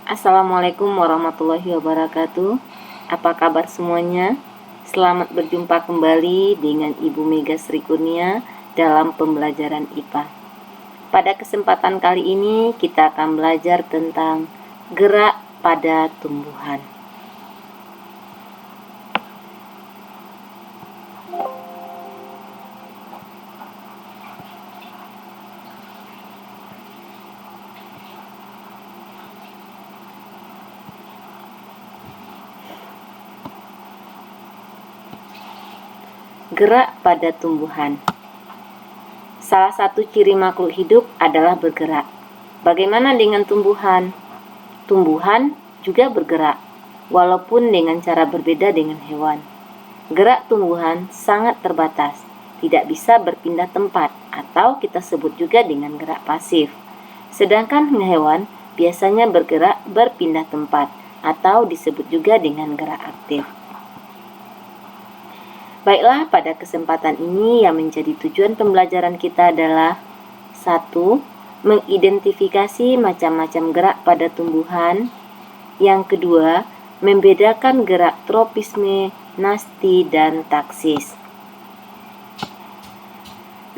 Assalamualaikum warahmatullahi wabarakatuh. Apa kabar semuanya? Selamat berjumpa kembali dengan Ibu Mega Sri Kurnia dalam pembelajaran IPA. Pada kesempatan kali ini kita akan belajar tentang gerak pada tumbuhan. Gerak pada tumbuhan. Salah satu ciri makhluk hidup adalah bergerak. Bagaimana dengan tumbuhan? Tumbuhan juga bergerak, walaupun dengan cara berbeda dengan hewan. Gerak tumbuhan sangat terbatas, tidak bisa berpindah tempat, atau kita sebut juga dengan gerak pasif. Sedangkan hewan biasanya bergerak berpindah tempat, atau disebut juga dengan gerak aktif. Baiklah, pada kesempatan ini yang menjadi tujuan pembelajaran kita adalah 1. Mengidentifikasi macam-macam gerak pada tumbuhan. Yang kedua, membedakan gerak tropisme, nasti, dan taksis.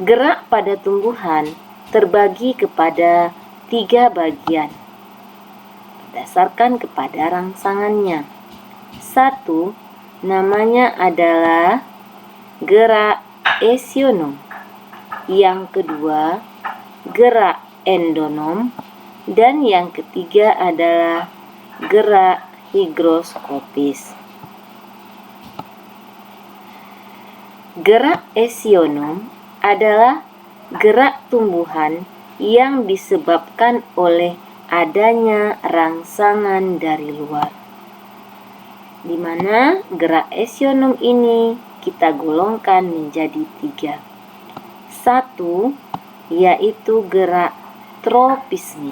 Gerak pada tumbuhan terbagi kepada 3 bagian berdasarkan kepada rangsangannya. 1. Namanya adalah gerak esionom. Yang kedua, gerak endonom. Dan yang ketiga adalah gerak higroskopis. Gerak esionom adalah gerak tumbuhan yang disebabkan oleh adanya rangsangan dari luar, di mana gerak esionom ini kita golongkan menjadi 3. 1. Yaitu gerak tropisme.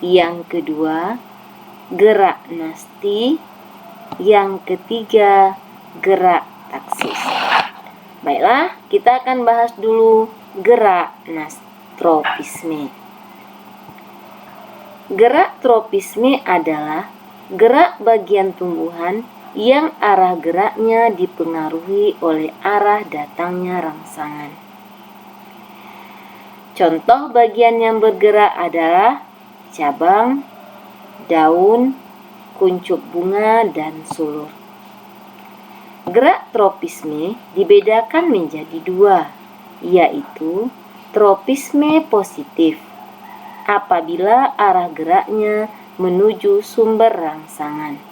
Yang kedua, gerak nasti. Yang ketiga, gerak taksis. Baiklah, kita akan bahas dulu gerak tropisme. Gerak tropisme adalah gerak bagian tumbuhan yang arah geraknya dipengaruhi oleh arah datangnya rangsangan. Contoh bagian yang bergerak adalah cabang, daun, kuncup bunga, dan sulur. Gerak tropisme dibedakan menjadi 2, yaitu tropisme positif, apabila arah geraknya menuju sumber rangsangan.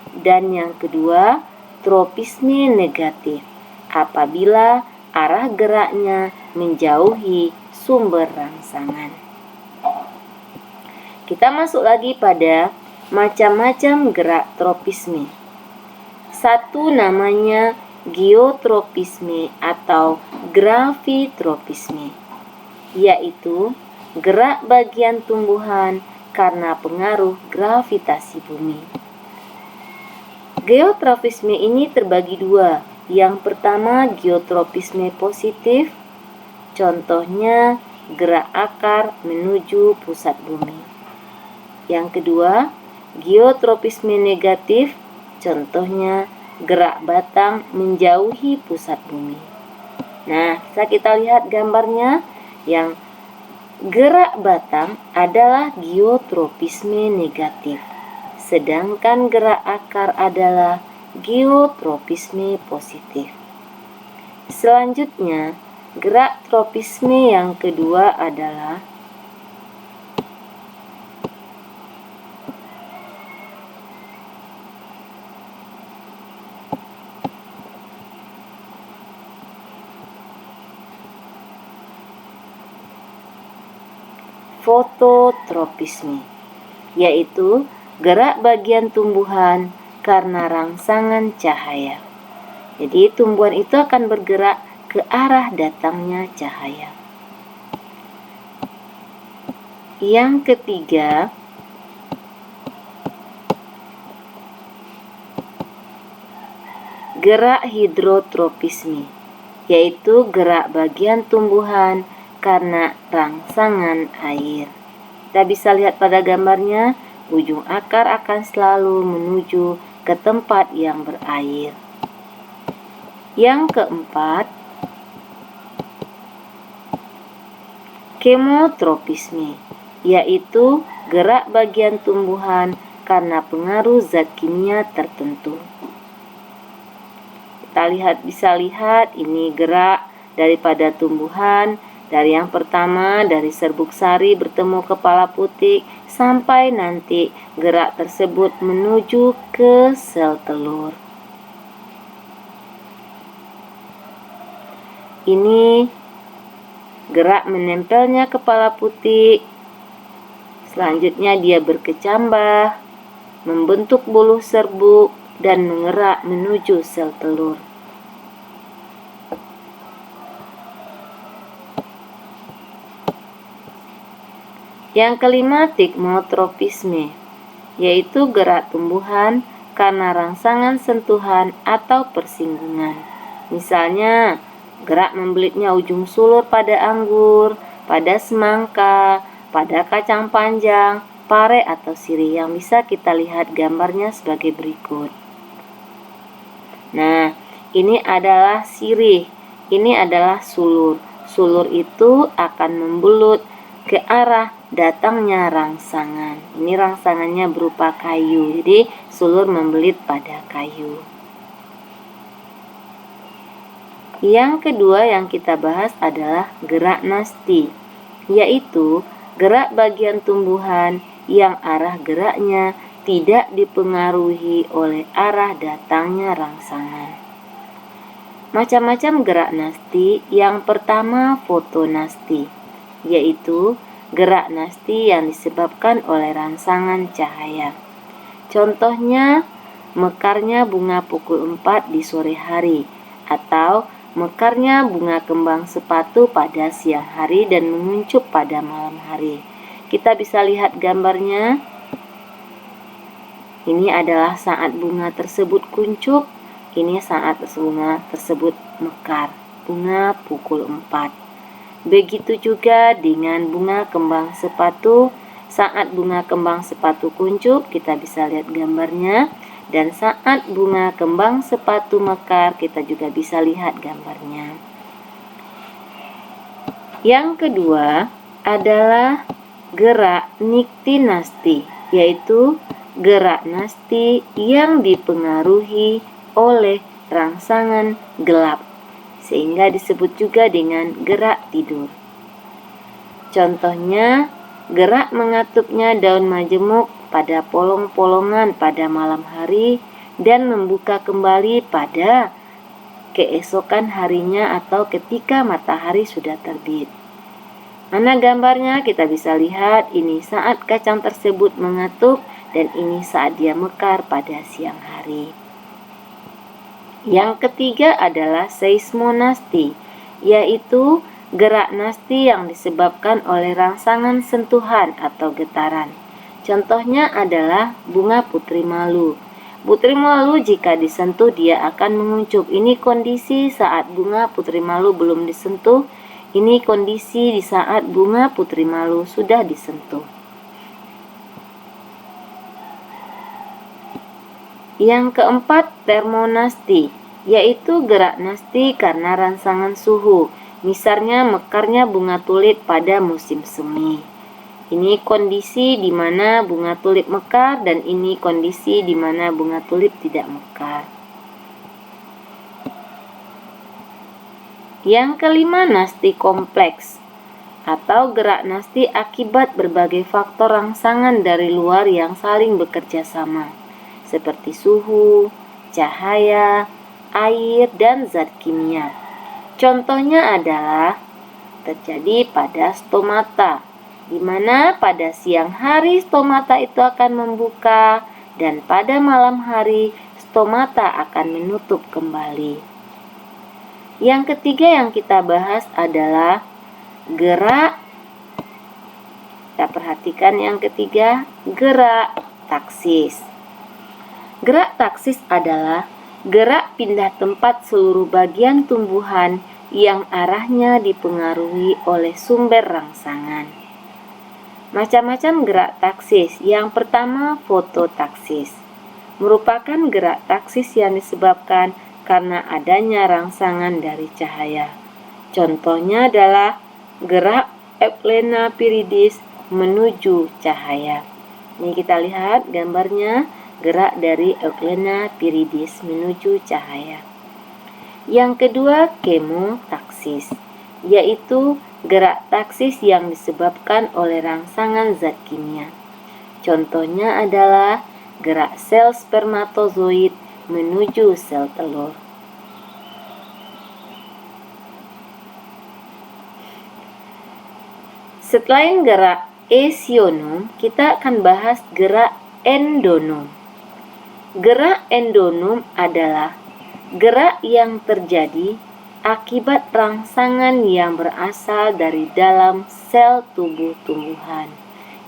Dan yang kedua, tropisme negatif, apabila arah geraknya menjauhi sumber rangsangan. Kita masuk lagi pada macam-macam gerak tropisme. 1 namanya geotropisme atau gravitropisme, yaitu gerak bagian tumbuhan karena pengaruh gravitasi bumi. Geotropisme ini terbagi 2. Yang pertama, geotropisme positif. Contohnya, gerak akar menuju pusat bumi. Yang kedua, geotropisme negatif. Contohnya, gerak batang menjauhi pusat bumi. Nah, bisa kita lihat gambarnya. Yang gerak batang adalah geotropisme negatif, sedangkan gerak akar adalah geotropisme positif. Selanjutnya, gerak tropisme yang kedua adalah fototropisme, yaitu gerak bagian tumbuhan karena rangsangan cahaya. Jadi tumbuhan itu akan bergerak ke arah datangnya cahaya. Yang ketiga, gerak hidrotropisme, yaitu gerak bagian tumbuhan karena rangsangan air. Kita bisa lihat pada gambarnya, ujung akar akan selalu menuju ke tempat yang berair. Yang keempat, kemotropisme, yaitu gerak bagian tumbuhan karena pengaruh zat kimia tertentu. Kita bisa lihat ini gerak daripada tumbuhan. Dari yang pertama, dari serbuk sari bertemu kepala putik, sampai nanti gerak tersebut menuju ke sel telur. Ini gerak menempelnya kepala putik. Selanjutnya dia berkecambah, membentuk buluh serbuk, dan mengerak menuju sel telur. Yang kelima, tigmotropisme, yaitu gerak tumbuhan karena rangsangan sentuhan atau persinggungan. Misalnya, gerak membelitnya ujung sulur pada anggur, pada semangka, pada kacang panjang, pare atau sirih, yang bisa kita lihat gambarnya sebagai berikut. Nah, ini adalah sirih, ini adalah sulur. Sulur itu akan membelut ke arah datangnya rangsangan. Ini rangsangannya berupa kayu, jadi sulur membelit pada kayu. Yang kedua yang kita bahas adalah gerak nasti, yaitu gerak bagian tumbuhan yang arah geraknya tidak dipengaruhi oleh arah datangnya rangsangan. Macam-macam gerak nasti. Yang pertama, fotonasti, yaitu gerak nasti yang disebabkan oleh rangsangan cahaya. Contohnya, mekarnya bunga pukul 4 di sore hari, atau mekarnya bunga kembang sepatu pada siang hari dan menguncup pada malam hari. Kita bisa lihat gambarnya. Ini adalah saat bunga tersebut kuncup, ini saat bunga tersebut mekar, bunga pukul 4. Begitu juga dengan bunga kembang sepatu. Saat bunga kembang sepatu kuncup, kita bisa lihat gambarnya. Dan saat bunga kembang sepatu mekar, kita juga bisa lihat gambarnya. Yang kedua adalah gerak niktinasti, yaitu gerak nasti yang dipengaruhi oleh rangsangan gelap, sehingga disebut juga dengan gerak tidur. Contohnya, gerak mengatupnya daun majemuk pada polong-polongan pada malam hari dan membuka kembali pada keesokan harinya atau ketika matahari sudah terbit. Mana gambarnya? Kita bisa lihat ini saat kacang tersebut mengatup dan ini saat dia mekar pada siang hari. Yang ketiga adalah seismonasti, yaitu gerak nasti yang disebabkan oleh rangsangan sentuhan atau getaran. Contohnya adalah bunga putri malu. Putri malu jika disentuh dia akan menguncup. Ini kondisi saat bunga putri malu belum disentuh. Ini kondisi di saat bunga putri malu sudah disentuh. Yang keempat, termonasti, yaitu gerak nasti karena rangsangan suhu. Misalnya mekarnya bunga tulip pada musim semi. Ini kondisi di mana bunga tulip mekar dan ini kondisi di mana bunga tulip tidak mekar. Yang kelima, nasti kompleks atau gerak nasti akibat berbagai faktor rangsangan dari luar yang saling bekerja sama, seperti suhu, cahaya, air, dan zat kimia. Contohnya adalah terjadi pada stomata, di mana pada siang hari stomata itu akan membuka dan pada malam hari stomata akan menutup kembali. Yang ketiga yang kita bahas adalah gerak. Kita perhatikan yang ketiga, gerak taksis. Gerak taksis adalah gerak pindah tempat seluruh bagian tumbuhan yang arahnya dipengaruhi oleh sumber rangsangan. Macam-macam gerak taksis. Yang pertama, fototaksis. Merupakan gerak taksis yang disebabkan karena adanya rangsangan dari cahaya. Contohnya adalah gerak Euglena Piridis menuju cahaya. Ini kita lihat gambarnya, gerak dari Euglena Piridis menuju cahaya. Yang kedua, kemotaksis, yaitu gerak taksis yang disebabkan oleh rangsangan zat kimia. Contohnya adalah gerak sel spermatozoid menuju sel telur. Selain gerak esionom, kita akan bahas gerak endonom. Gerak endonom adalah gerak yang terjadi akibat rangsangan yang berasal dari dalam sel tubuh tumbuhan.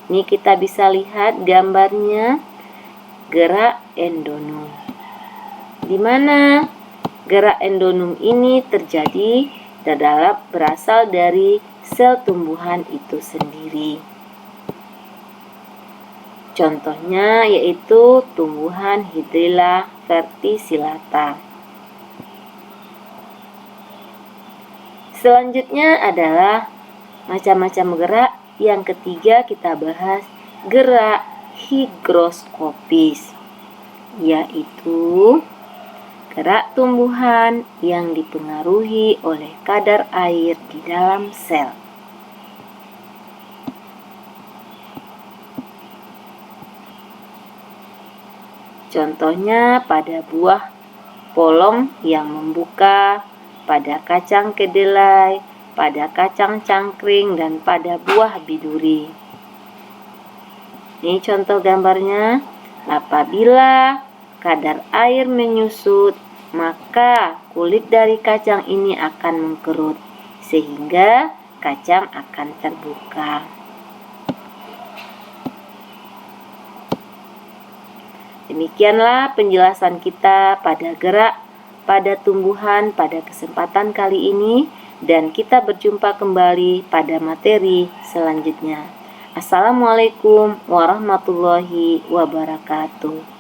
Ini kita bisa lihat gambarnya, gerak endonom. Di mana gerak endonom ini terjadi berasal dari sel tumbuhan itu sendiri. Contohnya yaitu tumbuhan Hydrilla verticillata. Selanjutnya adalah macam-macam gerak. Yang ketiga kita bahas gerak higroskopis, yaitu gerak tumbuhan yang dipengaruhi oleh kadar air di dalam sel. Contohnya pada buah polong yang membuka, pada kacang kedelai, pada kacang cangkring, dan pada buah biduri. Ini contoh gambarnya. Apabila kadar air menyusut, maka kulit dari kacang ini akan mengkerut, sehingga kacang akan terbuka. Demikianlah penjelasan kita pada gerak pada tumbuhan pada kesempatan kali ini, dan kita berjumpa kembali pada materi selanjutnya. Assalamualaikum warahmatullahi wabarakatuh.